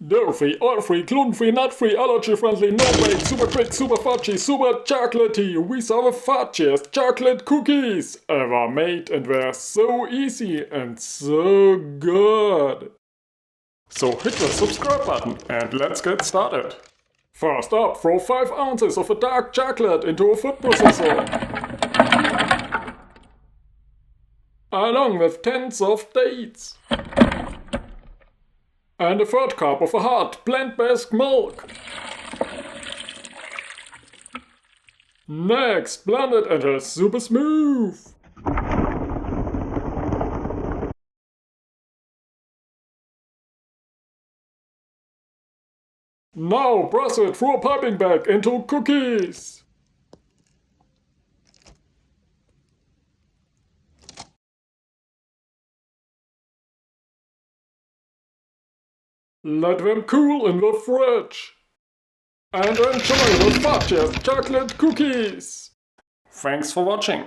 Dairy-free, oil-free, gluten-free, nut-free, allergy-friendly, no-bake, super quick, super fudgy, super chocolatey. We are the fudgiest chocolate cookies ever made, and they're so easy and so good. So hit the subscribe button and let's get started. First up, throw 5 ounces of a dark chocolate into a food processor, along with tens of dates. And a third cup of a hot plant-based milk. Next, blend it until super smooth. Now press it through a piping bag into cookies. Let them cool in the fridge. And enjoy the fudgiest chocolate cookies! Thanks for watching.